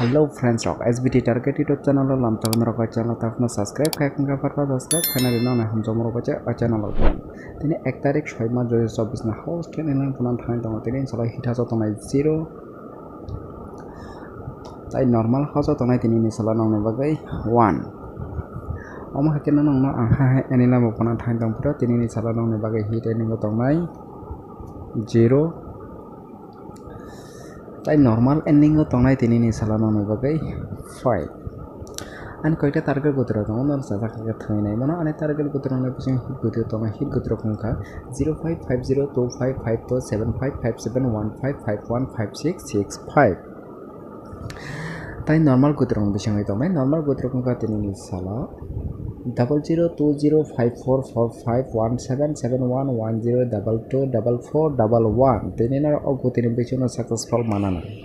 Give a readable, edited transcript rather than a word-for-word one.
Hello friends rock SBT target YouTube channel lo lam tahun rock channel ta apna subscribe kaya kengka parpa subscribe finally no na hum jomo rock channel lo tini 1 tarik 6 মাস 2024 na host ni nang punan thang tong tini salai hita so tonai 0 tai normal house tonai tini ni sala nang bagai 1 Oma hakena nang no aha ani la mo punan thang tong pura tini ni sala nang bagai hit ani go tonai 0 তাই normal ending ও তংনাই তিনি নি সালানো নে বাগৈ 5 আন কয়টা target গতর দং নর সাদা কে থৈ নাই মনো আনে টার্গেট গতর নে পিছিং হিট গতর তং হিট গতর খংখা 05502554755715515665 তাই নরমাল গতর পিছিং হই তংনাই নরমাল গতর খংখা তিনি নি সালা 00205445177110224411 tinina og gutini bichuna successful manana